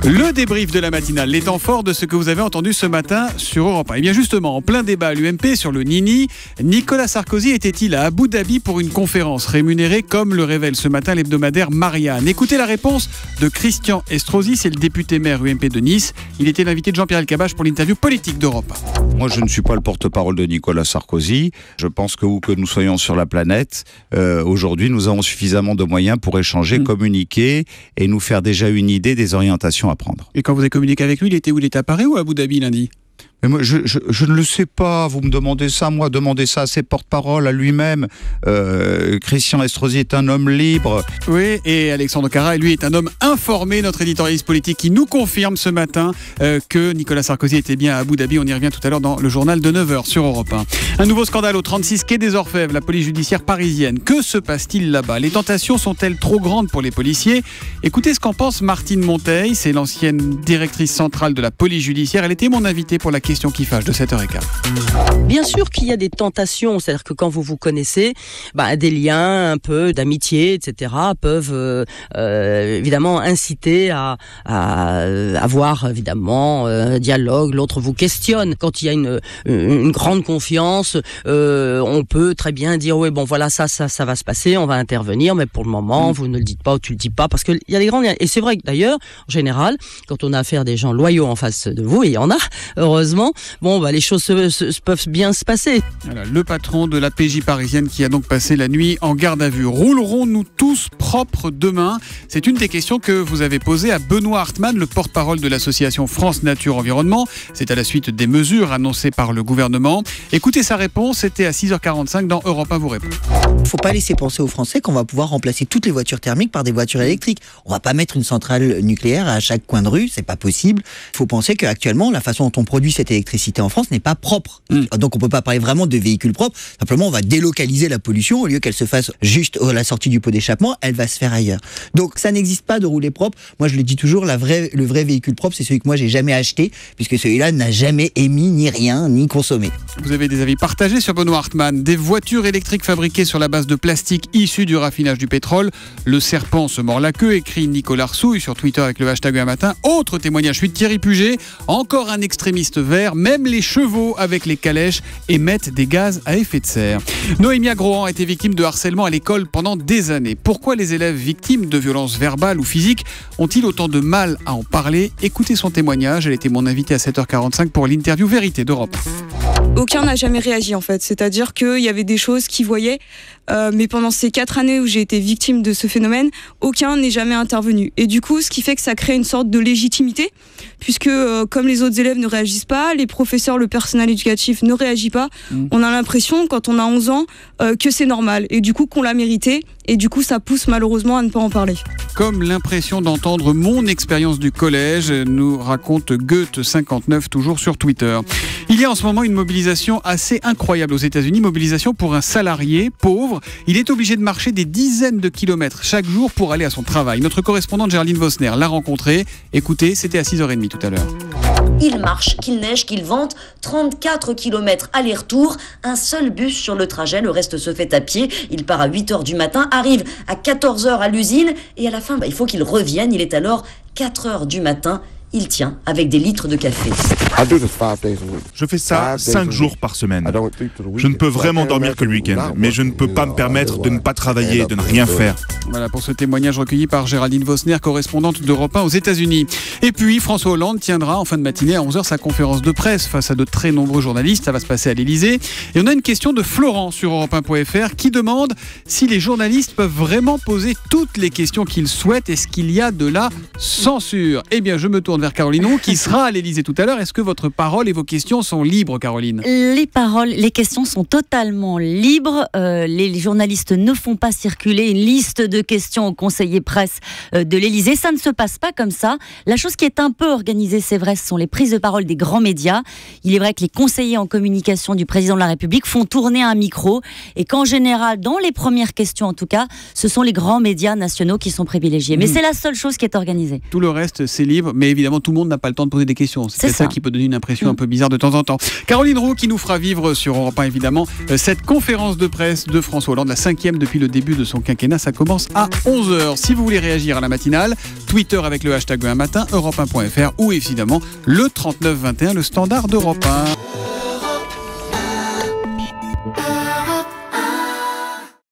Le débrief de la matinale, les temps forts de ce que vous avez entendu ce matin sur Europe 1. Et bien justement, en plein débat à l'UMP sur le Nini, Nicolas Sarkozy était-il à Abu Dhabi pour une conférence rémunérée comme le révèle ce matin l'hebdomadaire Marianne? Écoutez la réponse de Christian Estrosi, c'est le député maire UMP de Nice. Il était l'invité de Jean-Pierre Elkabbach pour l'interview politique d'Europe 1. Moi, je ne suis pas le porte-parole de Nicolas Sarkozy. Je pense que où que nous soyons sur la planète, aujourd'hui, nous avons suffisamment de moyens pour échanger, communiquer et nous faire déjà une idée des orientations à prendre. Et quand vous avez communiqué avec lui, il était où? Il était à Paris ou à Abu Dhabi lundi? Mais moi, je ne le sais pas. Vous me demandez ça, moi, demandez ça à ses porte-paroles, à lui-même. Christian Estrosi est un homme libre. Oui, et Alexandre Carra, lui, est un homme informé, notre éditorialiste politique, qui nous confirme ce matin que Nicolas Sarkozy était bien à Abu Dhabi. On y revient tout à l'heure dans le journal de 9h sur Europe 1. Un nouveau scandale au 36 quai des Orfèvres, la police judiciaire parisienne. Que se passe-t-il là-bas? Les tentations sont-elles trop grandes pour les policiers? Écoutez ce qu'en pense Martine Monteil, c'est l'ancienne directrice centrale de la police judiciaire. Elle était mon invitée pour la question qui fâche de 7h15. Bien sûr qu'il y a des tentations, c'est-à-dire que quand vous vous connaissez, des liens un peu d'amitié, etc., peuvent évidemment inciter à avoir évidemment un dialogue, l'autre vous questionne. Quand il y a une grande confiance, on peut très bien dire oui, bon voilà, ça va se passer, on va intervenir, mais pour le moment, vous ne le dites pas ou tu le dis pas, parce qu'il y a des grands liens. Et c'est vrai que d'ailleurs, en général, quand on a affaire à des gens loyaux en face de vous, et il y en a, heureusement, les choses peuvent bien se passer. Voilà, le patron de la PJ parisienne qui a donc passé la nuit en garde à vue. Roulerons-nous tous propres demain? C'est une des questions que vous avez posées à Benoît Hartmann, le porte-parole de l'association France Nature Environnement. C'est à la suite des mesures annoncées par le gouvernement. Écoutez sa réponse, c'était à 6h45 dans Europe 1 vous répond. Il ne faut pas laisser penser aux Français qu'on va pouvoir remplacer toutes les voitures thermiques par des voitures électriques. On ne va pas mettre une centrale nucléaire à chaque coin de rue, c'est pas possible. Il faut penser qu'actuellement, la façon dont on produit cette électricité en France n'est pas propre. Donc on peut pas parler vraiment de véhicules propres. Simplement, on va délocaliser la pollution. Au lieu qu'elle se fasse juste à la sortie du pot d'échappement, elle va se faire ailleurs. Donc ça n'existe pas de rouler propre. Moi, je le dis toujours, le vrai véhicule propre, c'est celui que moi j'ai jamais acheté, puisque celui-là n'a jamais émis ni rien, ni consommé. Vous avez des avis partagés sur Benoît Hartmann. Des voitures électriques fabriquées sur la base de plastique issu du raffinage du pétrole. Le serpent se mord la queue, écrit Nicolas Rsouille sur Twitter avec le hashtag un matin. Autre témoignage, je suis de Thierry Puget. Encore un extrémiste vert. Même les chevaux avec les calèches émettent des gaz à effet de serre. Noémia Grohan a été victime de harcèlement à l'école pendant des années. Pourquoi les élèves victimes de violences verbales ou physiques ont-ils autant de mal à en parler? Écoutez son témoignage. Elle était mon invitée à 7h45 pour l'interview Vérité d'Europe. Aucun n'a jamais réagi en fait, c'est-à-dire qu'il y avait des choses qu'ils voyaient, mais pendant ces 4 années où j'ai été victime de ce phénomène, aucun n'est jamais intervenu. Et du coup, ce qui fait que ça crée une sorte de légitimité, puisque comme les autres élèves ne réagissent pas, les professeurs, le personnel éducatif ne réagit pas, on a l'impression quand on a 11 ans que c'est normal, et du coup qu'on l'a mérité, et du coup ça pousse malheureusement à ne pas en parler. Comme l'impression d'entendre mon expérience du collège, nous raconte Goethe59 toujours sur Twitter. Il y a en ce moment une mobilisation assez incroyable aux États-Unis, mobilisation pour un salarié pauvre. Il est obligé de marcher des dizaines de kilomètres chaque jour pour aller à son travail. Notre correspondante Géraldine Vosner l'a rencontré. Écoutez, c'était à 6h30 tout à l'heure. Il marche, qu'il neige, qu'il vente, 34 km aller-retour, un seul bus sur le trajet, le reste se fait à pied. Il part à 8h du matin, arrive à 14h à l'usine et à la fin, il faut qu'il revienne. Il est alors 4h du matin. Il tient avec des litres de café. Je fais ça 5 jours par semaine. Je ne peux vraiment dormir que le week-end, mais je ne peux pas me permettre de ne pas travailler, de ne rien faire. Voilà pour ce témoignage recueilli par Géraldine Vosner, correspondante d'Europe 1 aux États-Unis. Et puis François Hollande tiendra en fin de matinée à 11h sa conférence de presse face à de très nombreux journalistes. Ça va se passer à l'Élysée. Et on a une question de Florent sur Europe1.fr qui demande si les journalistes peuvent vraiment poser toutes les questions qu'ils souhaitent. Est-ce qu'il y a de la censure? Eh bien, je me tourne vers Caroline Roux qui sera à l'Élysée tout à l'heure. Est-ce que votre parole et vos questions sont libres, Caroline? Les questions sont totalement libres. Les journalistes ne font pas circuler une liste de questions aux conseillers presse de l'Élysée. Ça ne se passe pas comme ça. La chose qui est un peu organisée, c'est vrai, ce sont les prises de parole des grands médias. Il est vrai que les conseillers en communication du président de la République font tourner un micro et qu'en général, dans les premières questions en tout cas, ce sont les grands médias nationaux qui sont privilégiés. Mais c'est la seule chose qui est organisée. Tout le reste, c'est libre, mais évidemment, évidemment, tout le monde n'a pas le temps de poser des questions. C'est ça qui peut donner une impression un peu bizarre de temps en temps. Caroline Roux qui nous fera vivre sur Europe 1, évidemment, cette conférence de presse de François Hollande, la 5e depuis le début de son quinquennat. Ça commence à 11h. Si vous voulez réagir à la matinale, Twitter avec le hashtag un matin, europe1.fr ou évidemment le 3921, le standard d'Europe 1.